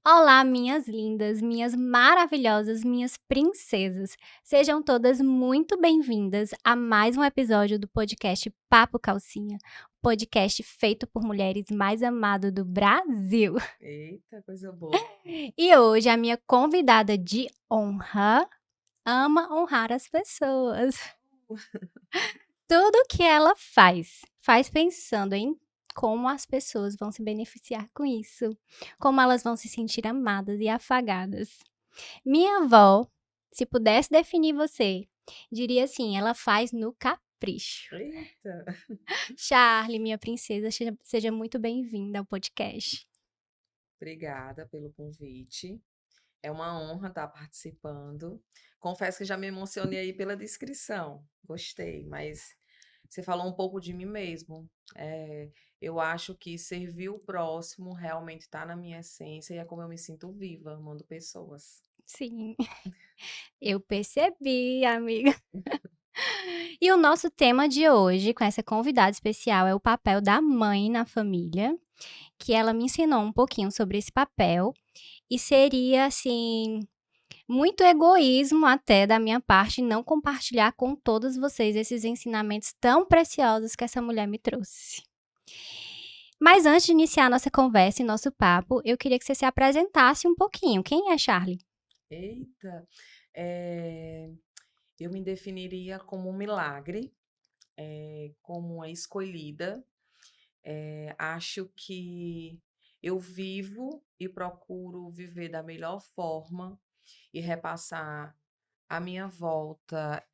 Olá, minhas lindas, minhas maravilhosas, minhas princesas. Sejam todas muito bem-vindas a mais um episódio do podcast Papo Calcinha, podcast feito por mulheres mais amado do Brasil. Eita, coisa boa. E hoje a minha convidada de honra ama honrar as pessoas. Tudo que ela faz pensando em como as pessoas vão se beneficiar com isso, como elas vão se sentir amadas e afagadas. Minha avó, se pudesse definir você, diria assim: ela faz no capricho. Eita, Charlie, minha princesa, seja muito bem-vinda ao podcast. obrigada pelo convite. É uma honra estar participando. Confesso que já me emocionei aí pela descrição. Gostei, mas você falou um pouco de mim mesmo. Eu acho que servir o próximo realmente está na minha essência e é como eu me sinto viva, amando pessoas. Sim, eu percebi, amiga. E o nosso tema de hoje, com essa convidada especial, é o papel da mãe na família, que ela me ensinou um pouquinho sobre esse papel, e seria assim muito egoísmo até da minha parte não compartilhar com todos vocês esses ensinamentos tão preciosos que essa mulher me trouxe. Mas antes de iniciar nossa conversa e nosso papo, eu queria que você se apresentasse um pouquinho. Quem é Charlie? Eita, eh, eu me definiria como um milagre, como uma escolhida. Acho que eu vivo e procuro viver da melhor forma e repassar à minha volta,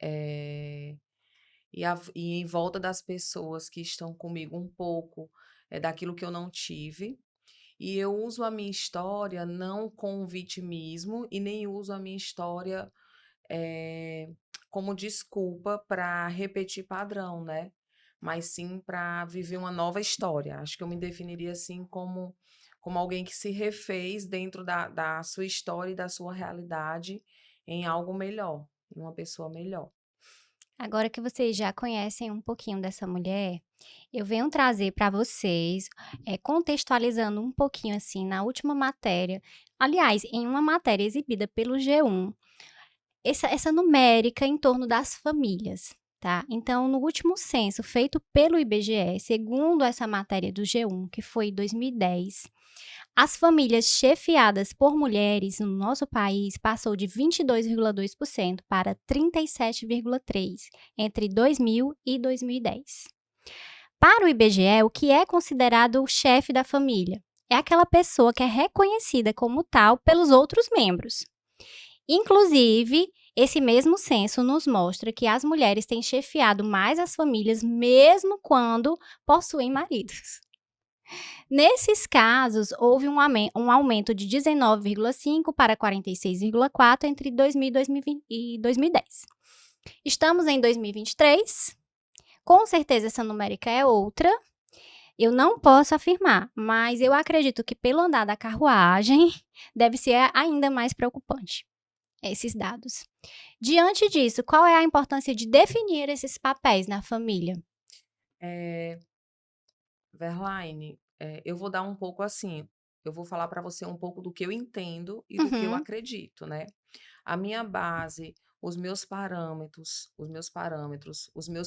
e em volta das pessoas que estão comigo um pouco, daquilo que eu não tive. E eu uso a minha história não com vitimismo e nem uso a minha história, eh, como desculpa para repetir padrão, né, mas sim para viver uma nova história. Acho que eu me definiria, assim, como alguém que se refez dentro da sua história e da sua realidade em algo melhor, em uma pessoa melhor. Agora que vocês já conhecem um pouquinho dessa mulher, eu venho trazer para vocês, contextualizando um pouquinho assim na última matéria, aliás, em uma matéria exibida pelo G1, essa numérica em torno das famílias, tá? Então, no último censo feito pelo IBGE, segundo essa matéria do G1, que foi em 2010, as famílias chefiadas por mulheres no nosso país passou de 22,2% para 37,3% entre 2000 e 2010. Para o IBGE, o que é considerado o chefe da família? É aquela pessoa que é reconhecida como tal pelos outros membros. Inclusive, esse mesmo censo nos mostra que as mulheres têm chefiado mais as famílias mesmo quando possuem maridos. Nesses casos, houve um aumento de 19,5 para 46,4 entre 2000 e 2010. Estamos em 2023, com certeza essa numérica é outra, eu não posso afirmar, mas eu acredito que pelo andar da carruagem, deve ser ainda mais preocupante esses dados. Diante disso, qual é a importância de definir esses papéis na família? Eh, Verlaine, eu vou dar um pouco assim, eu vou falar para você um pouco do que eu entendo e do que eu Uhum, acredito, né. A minha base, os meus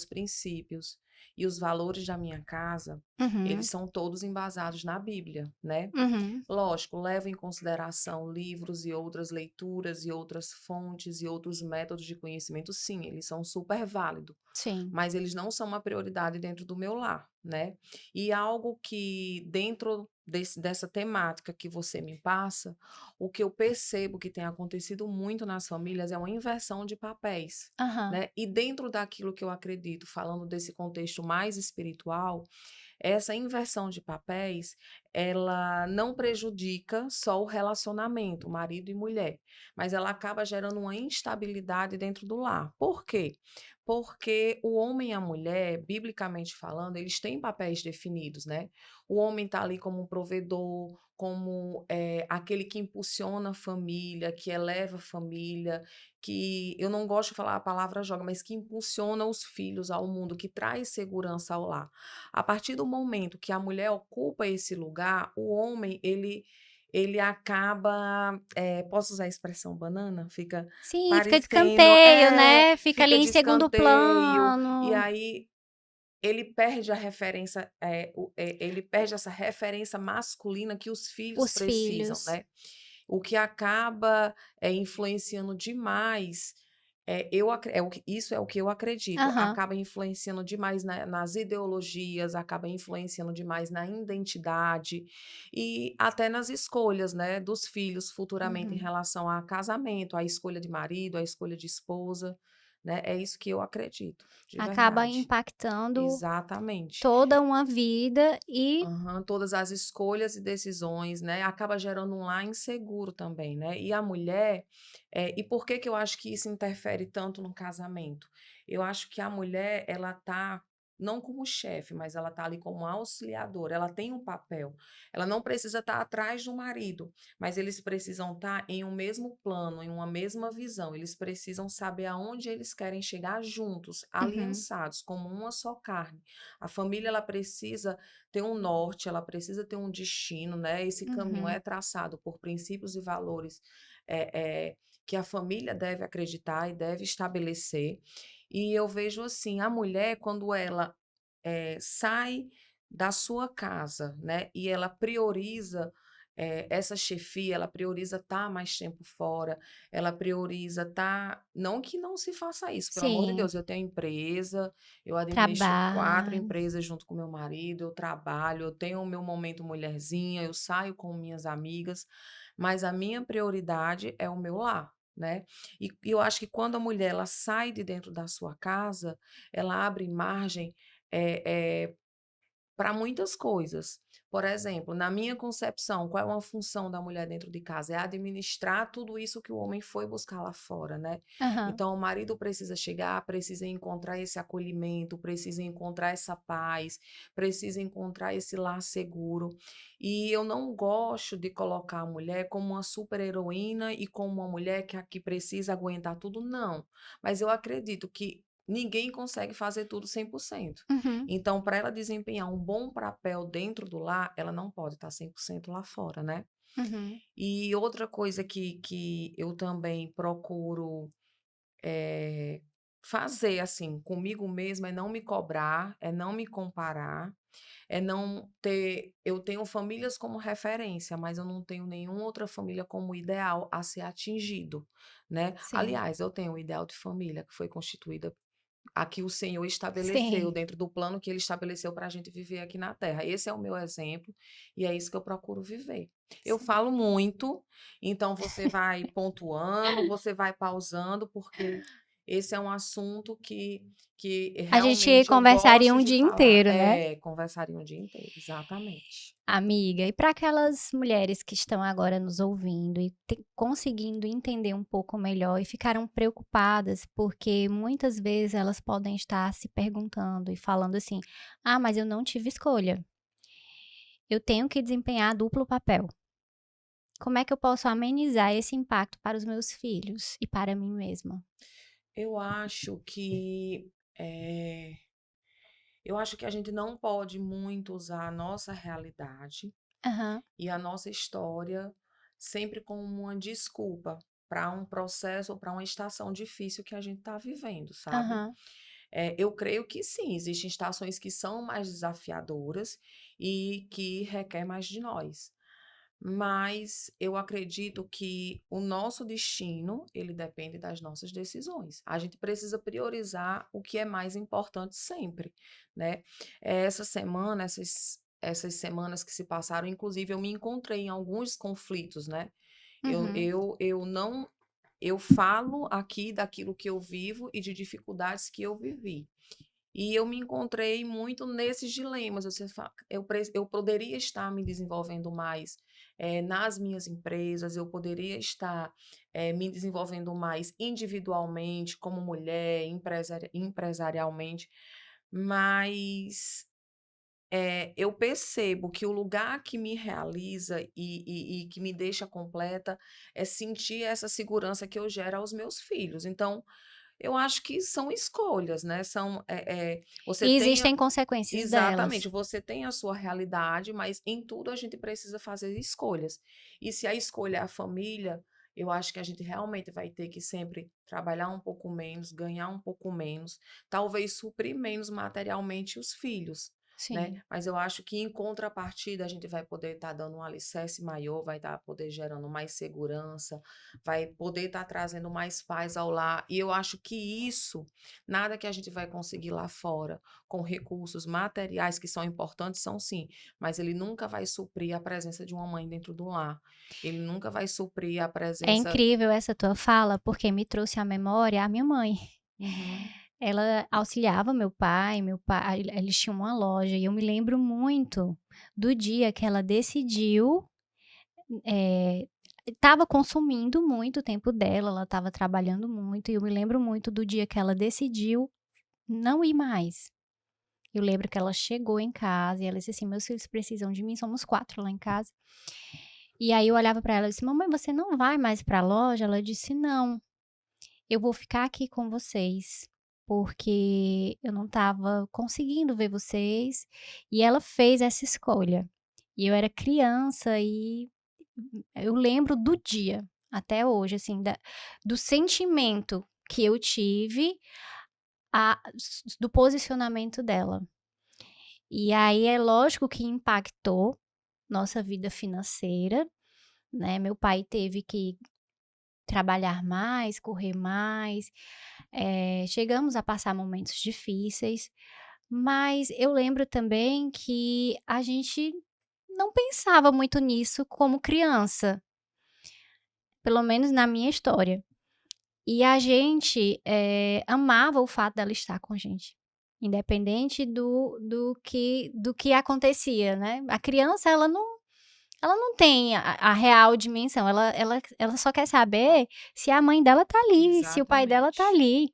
princípios e os valores da minha casa, eles uhum, são todos embasados na Bíblia, né. uhum. Lógico, levo em consideração livros e outras leituras e outras fontes e outros métodos de conhecimento, sim, eles são super válidos, Sim. mas eles não são uma prioridade dentro do meu lar, né. E algo que dentro dessa temática que você me passa, o que eu percebo que tem acontecido muito nas famílias é uma inversão de papéis, Aham. né. E dentro daquilo que eu acredito, falando desse contexto mais espiritual, essa inversão de papéis, ela não prejudica só o relacionamento, marido e mulher, mas ela acaba gerando uma instabilidade dentro do lar. Por quê? Porque o homem e a mulher, biblicamente falando, eles têm papéis definidos, né? O homem está ali como um provedor, como aquele que impulsiona a família, que eleva a família, que eu não gosto de falar a palavra joga, mas que impulsiona os filhos ao mundo, que traz segurança ao lar. A partir do momento que a mulher ocupa esse lugar, o homem ele acaba, posso usar a expressão banana? Fica Sim, fica de parecendo escanteio, né, fica ali fica em de segundo escanteio, e plano. aí ele perde a referência, ele perde essa referência masculina que os filhos Os precisam, filhos. né. O que acaba, influenciando demais, eu acre é o que isso é o que eu acredito, Aham. acaba influenciando demais nas ideologias, acaba influenciando demais na identidade e até nas escolhas, né, dos filhos futuramente em Uhum. relação a casamento, a escolha de marido, a escolha de esposa, né, é isso que eu acredito, de Acaba verdade. impactando Exatamente. toda uma vida e Aham, todas as escolhas e decisões, né, acaba gerando um lar inseguro também, né. E a mulher, e por que que eu acho que isso interfere tanto no casamento? Eu acho que a mulher, ela tá não como chefe, mas ela tá ali como auxiliadora, ela tem um papel. Ela não precisa estar atrás do marido, mas eles precisam estar em um mesmo plano, em uma mesma visão, eles precisam saber aonde eles querem chegar juntos, uhum, aliançados, como uma só carne. A família, ela precisa ter um norte, ela precisa ter um destino, né? Esse caminho é uhum. traçado por princípios e valores que a família deve acreditar e deve estabelecer. E eu vejo assim, a mulher, quando ela sai da sua casa, né? E ela prioriza essa chefia, ela prioriza estar mais tempo fora, ela prioriza estar. Não que não se faça isso, pelo amor de Sim, Deus, eu tenho empresa, eu administro 4 trabalho. empresas junto com meu marido, eu trabalho, eu tenho o meu momento mulherzinha, eu saio com minhas amigas, mas a minha prioridade é o meu lar, né. E eu acho que quando a mulher ela sai de dentro da sua casa, ela abre margem, eh eh para muitas coisas. Por exemplo, na minha concepção, qual é uma função da mulher dentro de casa? É administrar tudo isso que o homem foi buscar lá fora, né? Aham. Então, o marido precisa chegar, precisa encontrar esse acolhimento, precisa encontrar essa paz, precisa encontrar esse lar seguro. E eu não gosto de colocar a mulher como uma super-heroína e como uma mulher que precisa aguentar tudo, não. Mas eu acredito que ninguém consegue fazer tudo 100%. Uhum, Então, para ela desempenhar um bom papel dentro do lar, ela não pode estar 100% lá fora, né. uhum. E outra coisa que eu também procuro, eh, fazer, assim, comigo mesma, é não me cobrar, é não me comparar, é não ter eu tenho famílias como referência, mas eu não tenho nenhuma outra família como ideal a ser atingido, né. Sim, Aliás, eu tenho um ideal de família que foi constituída a que o Senhor estabeleceu, sim, dentro do plano que ele estabeleceu para a gente viver aqui na terra. Esse é o meu exemplo e é isso que eu procuro viver. Eu sim. falo muito, então você vai pontuando, você vai pausando, porque esse é um assunto que A gente realmente eu conversaria gosto um de dia falar. inteiro, né. Conversaria um dia inteiro, exatamente. Amiga, e para aquelas mulheres que estão agora nos ouvindo e conseguindo entender um pouco melhor e ficaram preocupadas, porque muitas vezes elas podem estar se perguntando e falando assim: "Ah, mas eu não tive escolha. Eu tenho que desempenhar duplo papel. Como é que eu posso amenizar esse impacto para os meus filhos e para mim mesma?" Eu acho que, eu acho que a gente não pode muito usar a nossa realidade Aham, e a nossa história sempre como uma desculpa para um processo ou para uma estação difícil que a gente está vivendo, sabe? aham. Eu creio que sim, existem estações que são mais desafiadoras e que requer mais de nós. Mas eu acredito que o nosso destino, ele depende das nossas decisões. A gente precisa priorizar o que é mais importante sempre, né? Essa semana, essas semanas que se passaram, inclusive eu me encontrei em alguns conflitos, né? Uhum. Eu não eu falo aqui daquilo que eu vivo e de dificuldades que eu vivi. E eu me encontrei muito nesses dilemas. Eu poderia estar me desenvolvendo mais nas minhas empresas, eu poderia estar me desenvolvendo mais individualmente, como mulher, empresarialmente, mas eu percebo que o lugar que me realiza e que me deixa completa é sentir essa segurança que eu gero aos meus filhos. Então, Eu acho que são escolhas, né, você E tem existem consequências exatamente, delas. você tem a sua realidade, mas em tudo a gente precisa fazer escolhas. E se a escolha é a família, eu acho que a gente realmente vai ter que sempre trabalhar um pouco menos, ganhar um pouco menos, talvez suprir menos materialmente os filhos, né? Sim. Mas eu acho que em contrapartida a gente vai poder estar dando um alicerce maior, vai estar poder gerando mais segurança, vai poder estar trazendo mais paz ao lar. E eu acho que isso, nada que a gente vai conseguir lá fora com recursos materiais que são importantes, são sim, mas ele nunca vai suprir a presença de uma mãe dentro do lar. Ele nunca vai suprir a É presença. incrível essa tua fala, porque me trouxe à memória a minha mãe. Uhum, Ela auxiliava meu pai eles tinham uma loja e eu me lembro muito do dia que ela decidiu, eh, estava consumindo muito o tempo dela, ela estava trabalhando muito e eu me lembro muito do dia que ela decidiu não ir mais. Eu lembro que ela chegou em casa e ela disse assim: "Meus filhos precisam de mim", somos 4 lá em casa. E aí eu olhava para ela e disse: "Mamãe, você não vai mais para a loja?" Ela disse: "Não, eu vou ficar aqui com vocês, porque eu não estava conseguindo ver vocês", e ela fez essa escolha. E eu era criança e eu lembro do dia, até hoje, assim, do sentimento que eu tive, do posicionamento dela. E aí é lógico que impactou nossa vida financeira, né, meu pai teve que trabalhar mais, correr mais, chegamos a passar momentos difíceis, mas eu lembro também que a gente não pensava muito nisso como criança, pelo menos na minha história. E a gente, amava o fato dela estar com a gente, independente do que acontecia, né. A criança ela não tem a real dimensão, ela só quer saber se a mãe dela tá ali, se o pai dela tá exatamente. ali.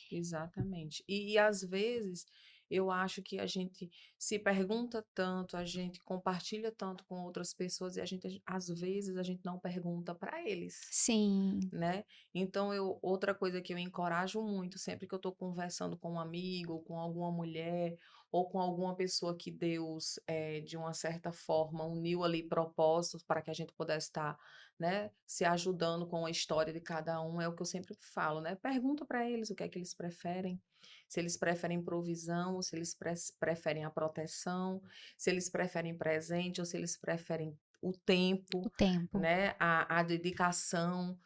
Exatamente. E às vezes eu acho que a gente se pergunta tanto, a gente compartilha tanto com outras pessoas e às vezes a gente não pergunta para eles, Sim. né? Então outra coisa que eu encorajo muito, sempre que eu estou conversando com um amigo, ou com alguma mulher, ou com alguma pessoa que Deus, de uma certa forma, uniu ali propósitos para que a gente pudesse estar, né, se ajudando com a história de cada um, é o que eu sempre falo, né? Pergunta para eles o que é que eles preferem. Se eles preferem provisão, ou se eles preferem a proteção, se eles preferem presente, ou se eles preferem o tempo, O tempo. né? A dedicação.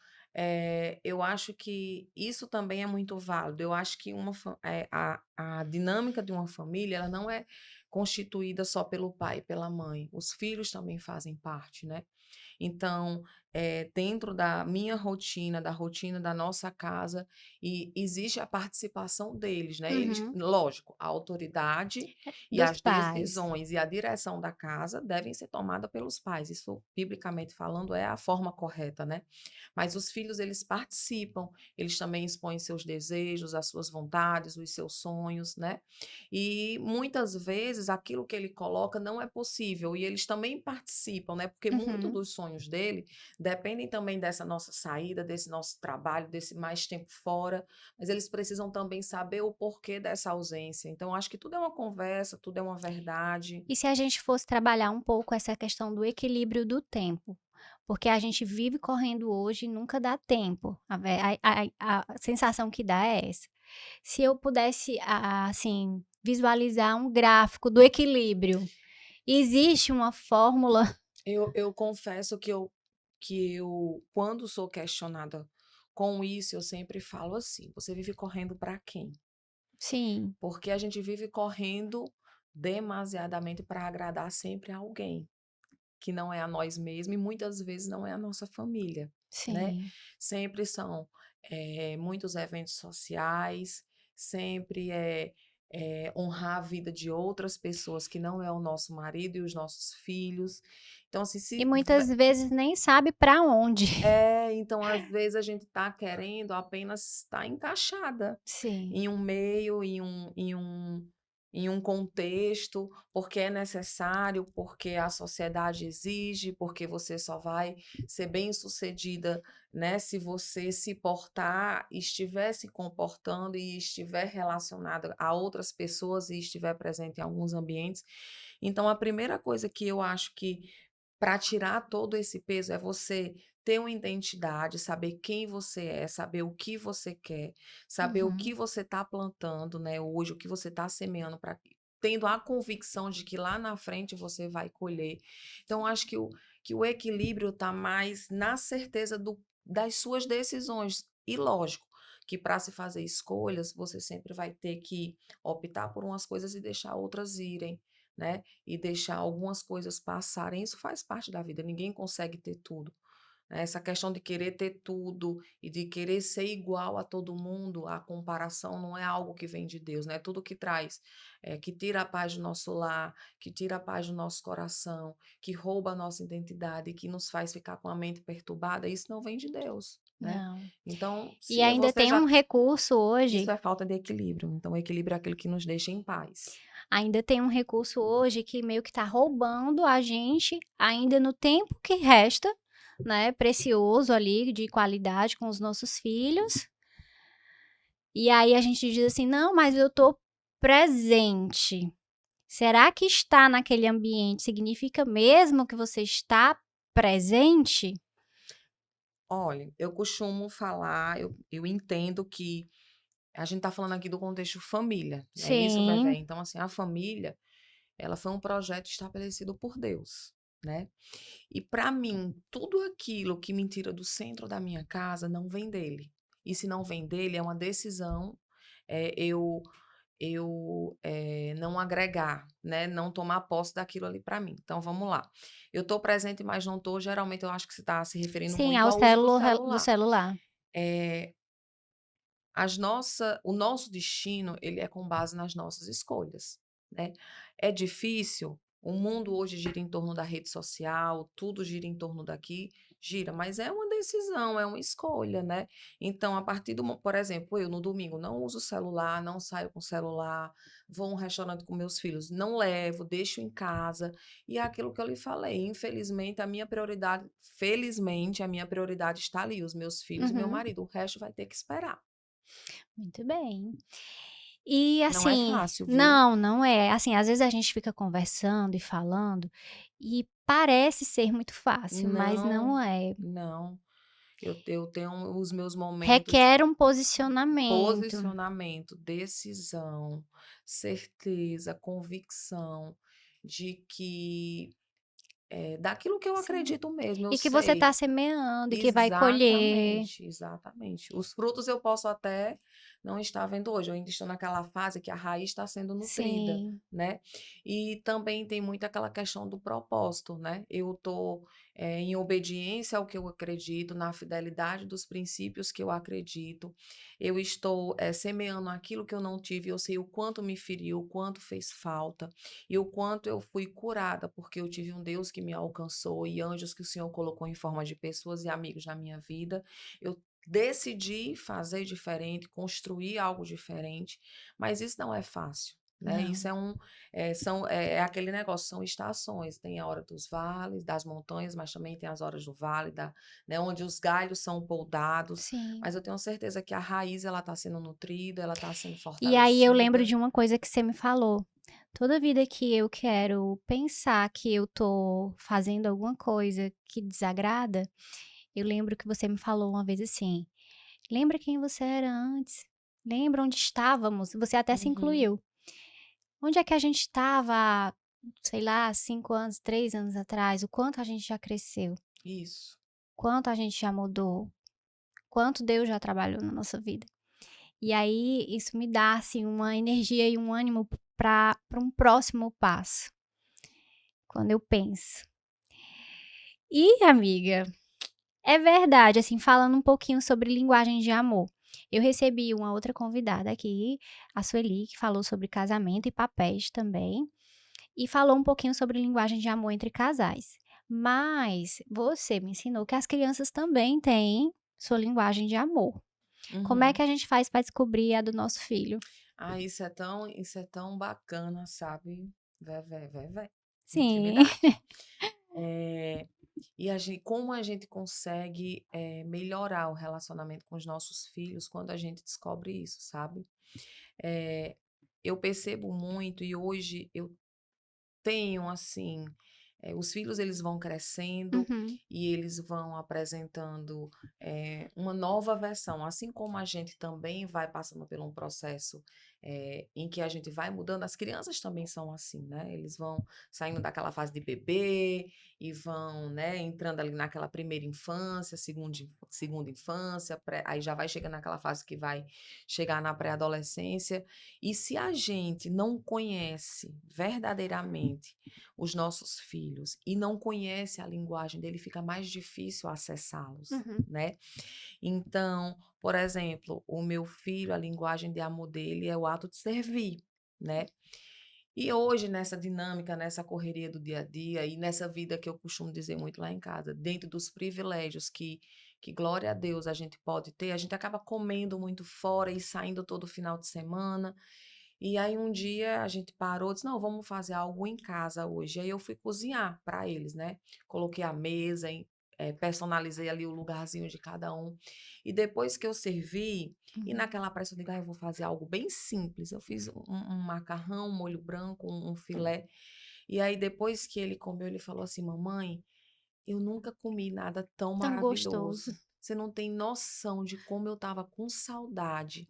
Eu acho que isso também é muito válido. Eu acho que a dinâmica de uma família, ela não é constituída só pelo pai e pela mãe. Os filhos também fazem parte, né? Então, dentro da minha rotina, da rotina da nossa casa, e existe a participação deles, né? Eles, Uhum. lógico, a autoridade e Dos as pais. decisões e a direção da casa devem ser tomadas pelos pais. Isso, biblicamente falando, é a forma correta, né? Mas os filhos, eles participam, eles também expõem seus desejos, as suas vontades, os seus sonhos, né? E muitas vezes aquilo que ele coloca não é possível e eles também participam, né? Porque muito Uhum. dos sonhos dele dependem também dessa nossa saída, desse nosso trabalho, desse mais tempo fora, mas eles precisam também saber o porquê dessa ausência. Então, acho que tudo é uma conversa, tudo é uma verdade. E se a gente fosse trabalhar um pouco essa questão do equilíbrio do tempo? Porque a gente vive correndo hoje e nunca dá tempo. A sensação que dá é essa. Se eu pudesse, assim, visualizar um gráfico do equilíbrio, existe uma fórmula? Eu confesso que eu, quando sou questionada com isso, eu sempre falo assim: você vive correndo para quem? Sim, Porque a gente vive correndo demasiadamente para agradar sempre a alguém, que não é a nós mesmos e muitas vezes não é a nossa família, né? sim. Sempre são muitos eventos sociais, sempre é honrar a vida de outras pessoas que não é o nosso marido e os nossos filhos. Então, assim, E muitas vezes nem sabe para onde. então às vezes a gente está querendo apenas estar encaixada Sim. em um meio, em um em um contexto, porque é necessário, porque a sociedade exige, porque você só vai ser bem-sucedida, né, se você se portar, estiver se comportando e estiver relacionada a outras pessoas e estiver presente em alguns ambientes. Então, a primeira coisa que eu acho que para tirar todo esse peso é você ter uma identidade, saber quem você é, saber o que você quer, saber o Uhum. que você está plantando, né, hoje, o que você está semeando para tendo a convicção de que lá na frente você vai colher. Então, acho que o equilíbrio está mais na certeza das suas decisões. E lógico que para se fazer escolhas, você sempre vai ter que optar por umas coisas e deixar outras irem, né? E deixar algumas coisas passarem. Isso faz parte da vida, ninguém consegue ter tudo. Né? Essa questão de querer ter tudo e de querer ser igual a todo mundo, a comparação não é algo que vem de Deus, né? Tudo que traz, que tira a paz do nosso lar, que tira a paz do nosso coração, que rouba a nossa identidade, que nos faz ficar com a mente perturbada, isso não vem de Deus, né? Não. Então, E se ainda você tem já. um recurso Isso hoje é falta de equilíbrio. Então, o equilíbrio é aquilo que nos deixa em paz. ainda tem um recurso hoje que meio que tá roubando a gente, ainda no tempo que resta, né, precioso ali, de qualidade com os nossos filhos. E aí a gente diz assim: "Não, mas eu tô presente". Será que estar naquele ambiente significa mesmo que você está presente? Olha, eu costumo falar, eu entendo que a gente está falando aqui do contexto família, não é isso, Vevé? Sim, Então, assim, a família, ela foi um projeto estabelecido por Deus, né? E para mim, tudo aquilo que me tira do centro da minha casa não vem dele. E se não vem dele, é uma decisão, eu não agregar, né? Não tomar posse daquilo ali para mim. Então, vamos lá. Eu estou presente, mas não estou. Geralmente, eu acho que você está se referindo sim, muito ao ao uso do do celular. celular. Eh, o nosso destino, ele é com base nas nossas escolhas, né. É difícil, o mundo hoje gira em torno da rede social, tudo gira em torno daqui, gira, mas é uma decisão, é uma escolha, né. Então a partir do mo por exemplo, eu no domingo não uso o celular, não saio com o celular, vou a um restaurante com meus filhos, não levo, deixo em casa, e é aquilo que eu lhe falei, infelizmente a minha prioridade felizmente a minha prioridade está ali, os meus filhos e meu Uhum, marido, o resto vai ter que esperar. muito bem. E Não é assim fácil, viu? não, não é. Assim, às vezes a gente fica conversando e falando, e parece ser muito fácil, mas Não, não é. não. Eu tenho os meus momentos, Requer um posicionamento. posicionamento, decisão, certeza, convicção de que, daquilo que eu Sim. acredito mesmo, eu E que você está sei. semeando e que vai colher. Exatamente, exatamente. Os frutos eu posso até não estar vendo hoje, eu ainda estou naquela fase que a raiz está sendo nutrida, Sim, né. E também tem muito aquela questão do propósito, né. Eu estou, em obediência ao que eu acredito, na fidelidade dos princípios que eu acredito. Eu estou, semeando aquilo que eu não tive, eu sei o quanto me feriu, o quanto fez falta, e o quanto eu fui curada, porque eu tive um Deus que me alcançou e anjos que o Senhor colocou em forma de pessoas e amigos na minha vida. Eu decidi fazer diferente, construir algo diferente, mas isso não é fácil. Né? Isso não. é é aquele negócio, são estações, tem a hora dos vales, das montanhas, mas também tem as horas do vale, né, onde os galhos são podados, Sim. mas eu tenho certeza que a raiz ela está sendo nutrida, ela está sendo E aí eu lembro fortalecida. de uma coisa que você me falou. Toda vida que eu quero pensar que eu tô fazendo alguma coisa que desagrada, eu lembro que você me falou uma vez assim: "Lembra quem você era antes? Lembra onde estávamos?" Você até se Uhum, incluiu. Onde é que a gente estava, sei lá, 5 anos, 3 anos atrás? O quanto a gente já cresceu, isso. quanto a gente já mudou, quanto Deus já trabalhou na nossa vida. E aí isso me dá, assim, uma energia e um ânimo para um próximo passo, quando eu penso. E amiga, é verdade, assim, falando um pouquinho sobre linguagem de amor, eu recebi uma outra convidada aqui, a Sueli, que falou sobre casamento e papéis também, e falou um pouquinho sobre linguagem de amor entre casais. Mas você me ensinou que as crianças também têm sua linguagem de amor. Como é que Uhum. a gente faz para descobrir a do nosso filho? Ah, isso é tão bacana, sabe, Vévé, Sim. intimidade. Eh, e como a gente consegue, melhorar o relacionamento com os nossos filhos quando a gente descobre isso, sabe. Eh, eu percebo muito e hoje eu tenho, assim, os filhos eles vão crescendo Uhum, e eles vão apresentando, uma nova versão, assim como a gente também vai passando por um processo, em que a gente vai mudando, as crianças também são assim, né, eles vão saindo daquela fase de bebê e vão, né, entrando ali naquela primeira infância, segunda infância, aí já vai chegando naquela fase que vai chegar na pré-adolescência, e se a gente não conhece verdadeiramente os nossos filhos e não conhece a linguagem dele, fica mais difícil acessá-los, uhum. né? Então, por exemplo, o meu filho, a linguagem de amor dele é o ato de servir, né? E hoje, nessa dinâmica, nessa correria do dia a dia e nessa vida que eu costumo dizer muito lá em casa, dentro dos privilégios que glória a Deus, a gente pode ter, a gente acaba comendo muito fora e saindo todo final de semana. E aí um dia a gente parou, disse: "Não, vamos fazer algo em casa hoje". Aí eu fui cozinhar para eles, né. Coloquei a mesa, personalizei ali o lugarzinho de cada um. E depois que eu servi, e Uhum. naquela pressa eu digo: "Ah, eu vou fazer algo bem simples". Eu fiz um macarrão, um molho branco, um filé. E aí depois que ele comeu, ele falou assim: "Mamãe, eu nunca comi nada tão Tão gostoso. maravilhoso. Você não tem noção de como eu estava com saudade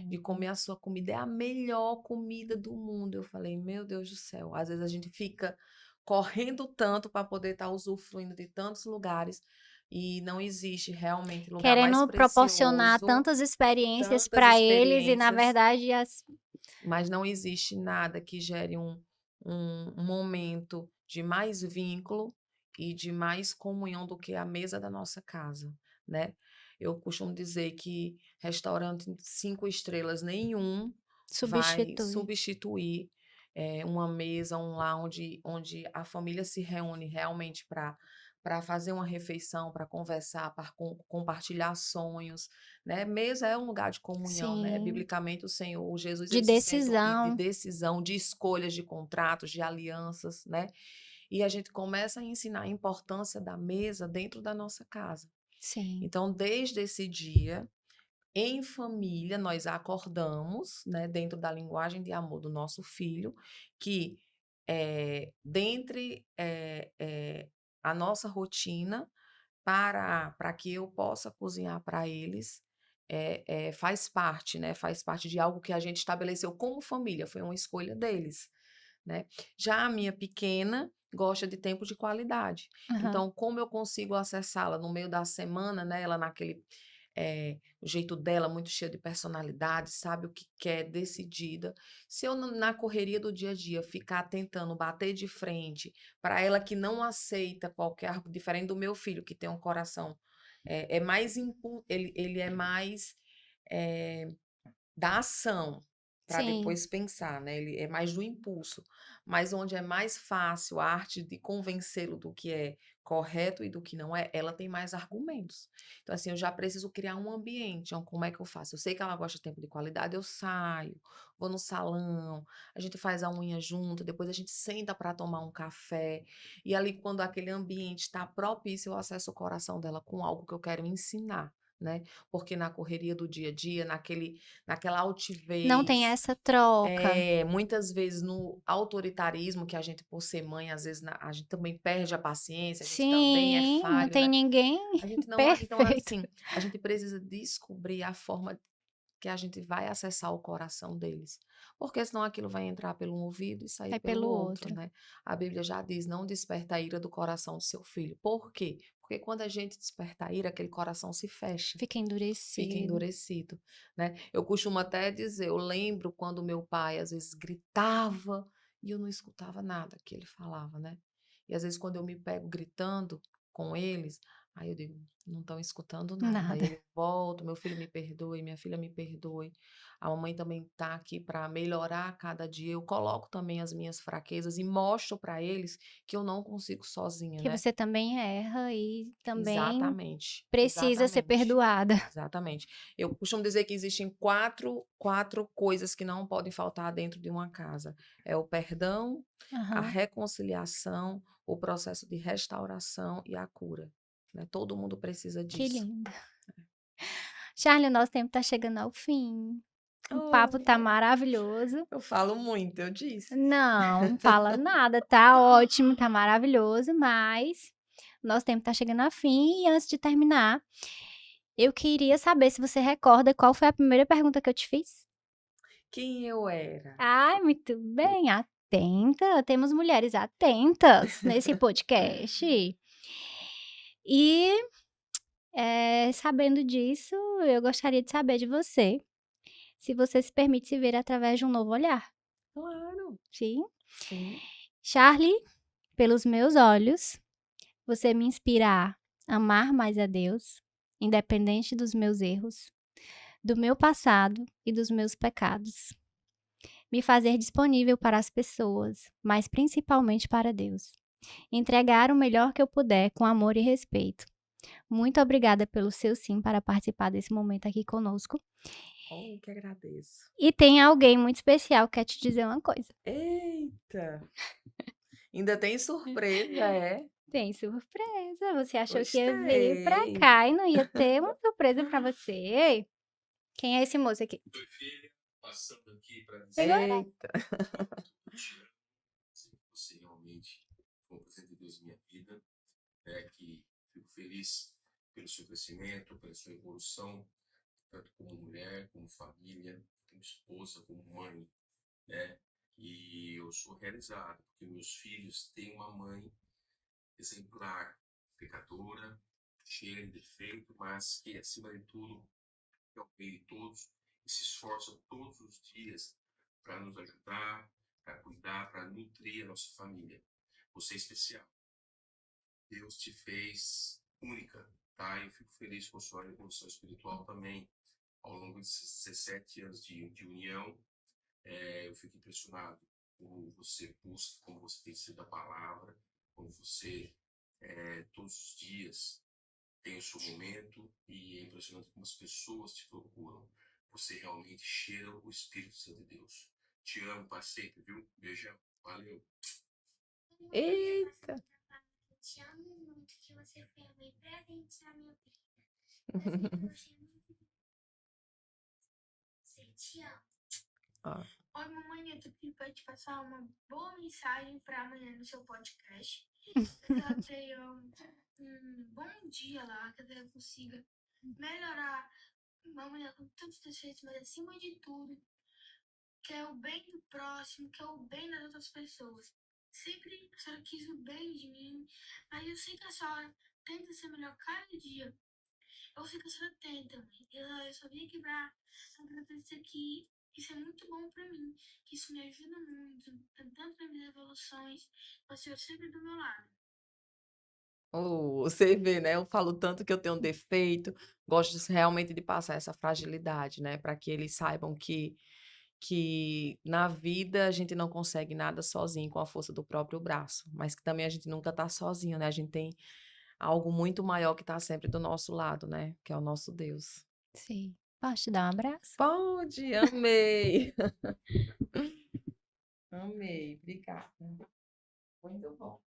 de Oh. comer a sua comida. É a melhor comida do mundo". Eu falei: "Meu Deus do céu". Às vezes a gente fica correndo tanto para poder estar usufruindo de tantos lugares e não existe realmente lugar mais Querendo proporcionar precioso, tantas experiências tantas para eles e na experiências, verdade mas não existe nada que gere um momento de mais vínculo e de mais comunhão do que a mesa da nossa casa, né. Eu costumo dizer que restaurante 5 estrelas nenhum vai substitui. substituir, uma mesa, um lounge onde a família se reúne realmente para fazer uma refeição, para conversar, para compartilhar sonhos, né. Mesa é um lugar de comunhão, né. Sim, Biblicamente o Jesus de ele se senta e de decisão. decisão, de escolhas, de contratos, de alianças, né. E a gente começa a ensinar a importância da mesa dentro da nossa casa. Sim, Então, desde esse dia, em família, nós acordamos, né, dentro da linguagem de amor do nosso filho, que, dentre, a nossa rotina, para que eu possa cozinhar para eles, faz parte, né, faz parte de algo que a gente estabeleceu como família, foi uma escolha deles, né. Já a minha pequena gosta de tempo de qualidade, aham. então como eu consigo acessá-la no meio da semana, né, ela naquele, o jeito dela muito cheio de personalidade, sabe o que quer, decidida. Se eu na correria do dia a dia ficar tentando bater de frente para ela que não aceita qualquer diferente do meu filho que tem um coração, é mais ele é mais, eh da ação, para Sim, depois pensar, né, ele é mais do impulso, mas onde é mais fácil a arte de convencê-lo do que é correto e do que não é, ela tem mais argumentos. Então, assim, eu já preciso criar um ambiente, então como é que eu faço? Eu sei que ela gosta de tempo de qualidade, eu saio, vou no salão, a gente faz a unha junto, depois a gente senta para tomar um café, e ali quando aquele ambiente está propício, eu acesso o coração dela com algo que eu quero ensinar, né, porque na correria do dia a dia, naquela não tem altivez, essa troca. muitas vezes no autoritarismo que a gente por ser mãe, às vezes a gente também perde a paciência, a gente também é Sim, não falho, tem né. ninguém A gente não então perfeito. assim, a gente precisa descobrir a forma que a gente vai acessar o coração deles, porque senão aquilo vai entrar pelo um ouvido e sair Vai pelo pelo outro, outro. né. A Bíblia já diz: "Não desperta a ira do coração do seu filho". Por quê? Porque quando a gente desperta a ira, aquele coração se fecha. Fica Fica endurecido. endurecido, né. Eu costumo até dizer, eu lembro quando meu pai às vezes gritava e eu não escutava nada que ele falava, né. E às vezes quando eu me pego gritando com eles, Aí eu digo: "Não estão escutando nada". Aí Nada. eu volto: "Meu filho me perdoe, minha filha me perdoe, a mamãe também está aqui para melhorar a cada dia". Eu coloco também as minhas fraquezas e mostro para eles que eu não consigo sozinha, Que né. você também erra e também Exatamente, precisa ser exatamente, perdoada. exatamente. Eu costumo dizer que existem quatro coisas que não podem faltar dentro de uma casa: é o perdão, a Aham. reconciliação, o processo de restauração e a cura, né, todo mundo precisa Que disso. lindo. Charlie, o nosso tempo tá chegando ao fim. O papo tá Oh, maravilhoso. eu falo muito, eu disse. Não, fala nada, tá ótimo, tá maravilhoso, mas o nosso tempo tá chegando ao fim e antes de terminar, eu queria saber se você recorda qual foi a primeira pergunta que eu te fiz? Quem eu era? Ai, muito bem, atenta, temos mulheres atentas nesse podcast. E, sabendo disso, eu gostaria de saber de você, se você se permite se ver através de um novo olhar. Claro, Sim? sim. Charlie, pelos meus olhos, você me inspira a amar mais a Deus, independente dos meus erros, do meu passado e dos meus pecados. Me fazer disponível para as pessoas, mas principalmente para Deus. Entregar o melhor que eu puder com amor e respeito. Muito obrigada pelo seu sim para participar desse momento aqui conosco. Oh, que agradeço. E tem alguém muito especial que quer te dizer uma coisa. Eita, ainda tem surpresa, é? Tem surpresa. Você achou que ia vir pra Gostei. cá e não ia ter uma surpresa pra você? Quem é esse moço aqui? Passando aqui para dizer Pegou? Eita. que te amo, dizer que você realmente foi um presente de Deus em minha vida, que fico feliz pelo seu crescimento, pela sua evolução, tanto como mulher, como família, como esposa, como mãe, né? E eu sou realizado, porque meus filhos têm uma mãe exemplar, pecadora, cheia de defeito, mas que, acima de tudo, é o bem de todos e se esforça todos os dias para nos ajudar, para cuidar, para nutrir a nossa família. Você é especial. Deus te fez única, tá? Eu fico feliz com a sua evolução espiritual também. Ao longo desses 17 anos de união, eu fico impressionado como você busca, como você tem sido a palavra, como você, todos os dias, tem o seu momento e é impressionante como as pessoas te procuram. Você realmente cheira o Espírito Santo de Deus. Te amo, parceiro, viu? Beijão. Valeu. Eita. Te amo muito, que você foi bem presente na minha vida. Eu gostei muito de você. Te amo. Ó, Oi, mamãe, eu tô aqui pra te passar uma boa mensagem pra amanhã no seu podcast. Que ela tenha um bom dia lá, que ela consiga melhorar uma mulher com tantos defeitos, mas acima de tudo, que é o bem do próximo, que é o bem das outras pessoas. Sempre a senhora quis o bem de mim, mas eu sei que a senhora tenta ser melhor cada dia. Eu sei que a senhora tenta, mãe. Eu só vim aqui pra agradecer que isso é muito bom pra mim, que isso me ajuda muito, tanto nas minhas evoluções, você é sempre do meu lado. você vê, né, eu falo tanto que eu tenho um defeito, gosto realmente de passar essa fragilidade, né, para que eles saibam que na vida a gente não consegue nada sozinho com a força do próprio braço, mas que também a gente nunca tá sozinho, né, a gente tem algo muito maior que tá sempre do nosso lado, né, que é o nosso Deus. Sim. Posso te dar um abraço? Pode, amei. Amei, obrigada. Muito bom.